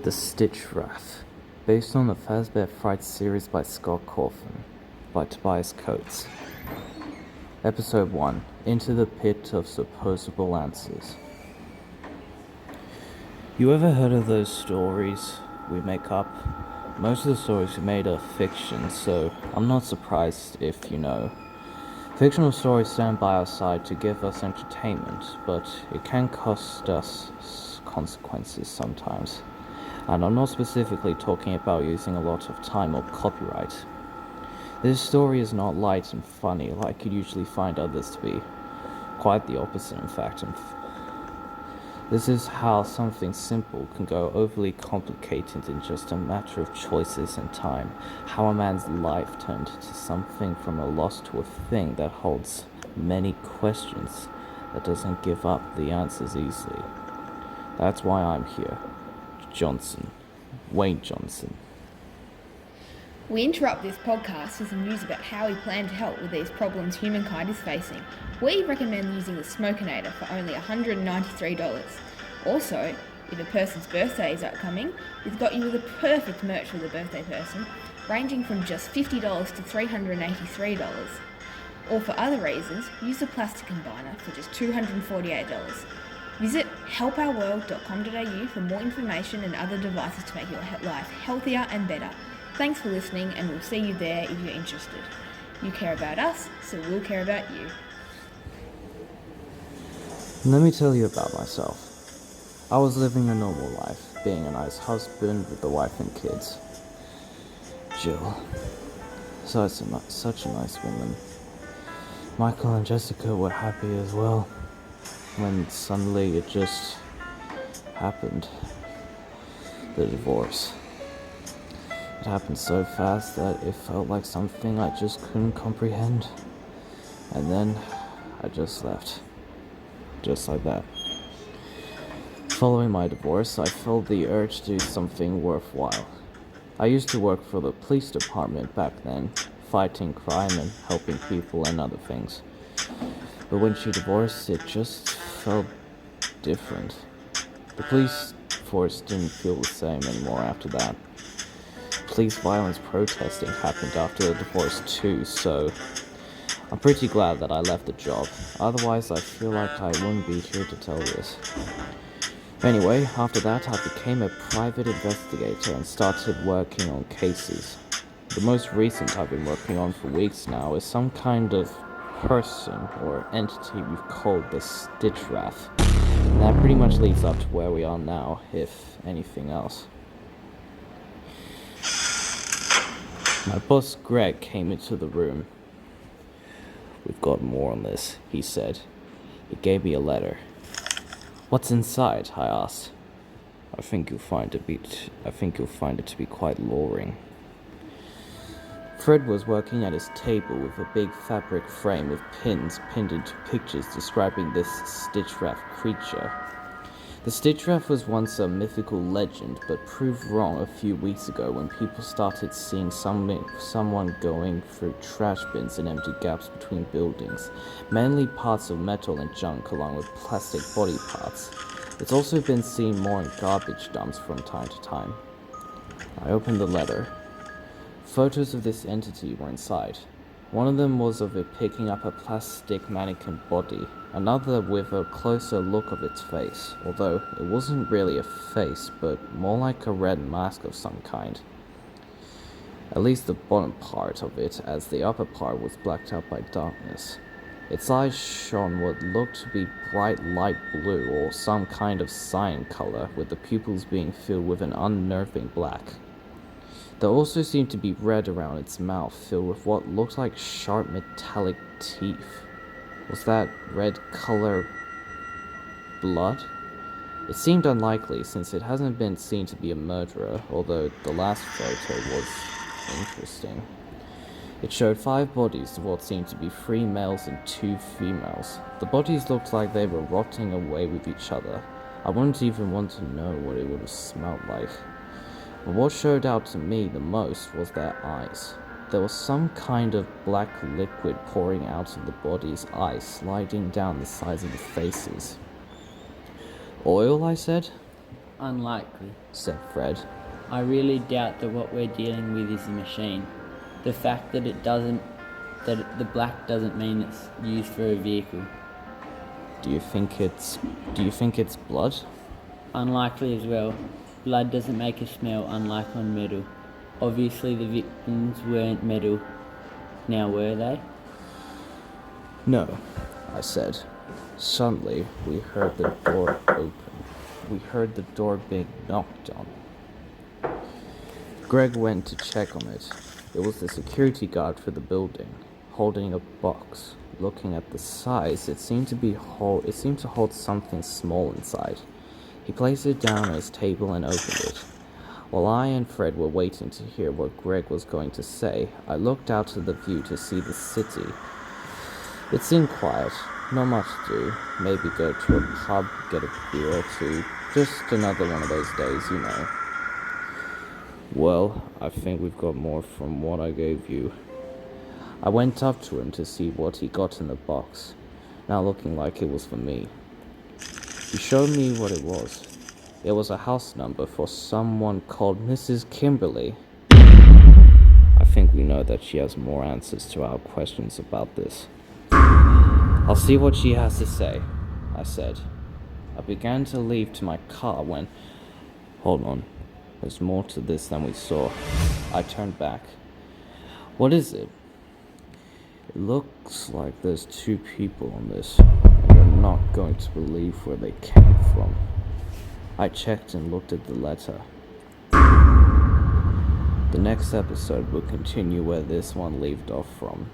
The Stitchwrath, based on the Fazbear Fright series by Scott Cawthon, by Tobias Coates. Episode 1, Into the Pit of Supposable Answers. You ever heard of those stories we make up? Most of the stories we made are fiction, so I'm not surprised if you know. Fictional stories stand by our side to give us entertainment, but it can cost us consequences sometimes. And I'm not specifically talking about using a lot of time or copyright. This story is not light and funny like you'd usually find others to be. Quite the opposite, in fact. This is how something simple can go overly complicated in just a matter of choices and time. How a man's life turned to something from a loss to a thing that holds many questions, that doesn't give up the answers easily. That's why I'm here. Wayne Johnson. We interrupt this podcast with some news about how we plan to help with these problems humankind is facing. We recommend using the Smokinator for only $193. Also, if a person's birthday is upcoming, we've got you with the perfect merch for the birthday person, ranging from just $50 to $383. Or for other reasons, use the plastic combiner for just $248. Visit helpourworld.com.au for more information and other devices to make your life healthier and better. Thanks for listening, and we'll see you there if you're interested. You care about us, so we'll care about you. Let me tell you about myself. I was living a normal life, being a nice husband with a wife and kids. Jill. Such a nice woman. Michael and Jessica were happy as well. When suddenly it just happened. The divorce. It happened so fast that it felt like something I just couldn't comprehend. And then I just left. Just like that. Following my divorce, I felt the urge to do something worthwhile. I used to work for the police department back then, fighting crime and helping people and other things. But when she divorced, it just felt different. The police force didn't feel the same anymore after that. Police violence protesting happened after the divorce too, so I'm pretty glad that I left the job. Otherwise, I feel like I wouldn't be here to tell this. Anyway, after that, I became a private investigator and started working on cases. The most recent I've been working on for weeks now is some kind of person or entity we've called the Stitchwrath. And that pretty much leads up to where we are now, if anything else. My boss Greg came into the room. "We've got more on this," he said. He gave me a letter. "What's inside?" I asked. I think you'll find it to be quite luring." Fred was working at his table with a big fabric frame with pins pinned into pictures describing this Stitchwrath creature. The Stitchwrath was once a mythical legend, but proved wrong a few weeks ago when people started seeing someone going through trash bins and empty gaps between buildings, mainly parts of metal and junk along with plastic body parts. It's also been seen more in garbage dumps from time to time. I opened the letter. Photos of this entity were inside. One of them was of it picking up a plastic mannequin body, another with a closer look of its face, although it wasn't really a face, but more like a red mask of some kind. At least the bottom part of it, as the upper part was blacked out by darkness. Its eyes shone what looked to be bright light blue or some kind of cyan color, with the pupils being filled with an unnerving black. There also seemed to be red around its mouth, filled with what looked like sharp metallic teeth. Was that red color blood? It seemed unlikely since it hasn't been seen to be a murderer, although the last photo was interesting. It showed 5 bodies of what seemed to be 3 males and 2 females. The bodies looked like they were rotting away with each other. I wouldn't even want to know what it would have smelled like. But what showed out to me the most was their eyes. There was some kind of black liquid pouring out of the body's eyes, sliding down the sides of the faces. "Oil?" I said. Unlikely, said Fred. I really doubt that what we're dealing with is a machine. The fact that the black doesn't mean it's used for a vehicle. Do you think it's blood? Unlikely as well. Blood doesn't make a smell, unlike on metal. Obviously the victims weren't metal. Now were they? No, I said. Suddenly, we heard the door open. We heard the door being knocked on. Greg went to check on it. It was the security guard for the building, holding a box. Looking at the size, it seemed to hold something small inside. He placed it down on his table and opened it. While I and Fred were waiting to hear what Greg was going to say, I looked out to the view to see the city. It seemed quiet, not much to do. Maybe go to a pub, get a beer or two. Just another one of those days, you know. Well, I think we've got more from what I gave you. I went up to him to see what he got in the box, now looking like it was for me. He showed me what it was. It was a house number for someone called Mrs. Kimberly. I think we know that she has more answers to our questions about this. I'll see what she has to say, I said. I began to leave to my car when... Hold on. There's more to this than we saw. I turned back. What is it? It looks like there's two people on this, and you're not going to believe where they came from. I checked and looked at the letter. The next episode will continue where this one left off from.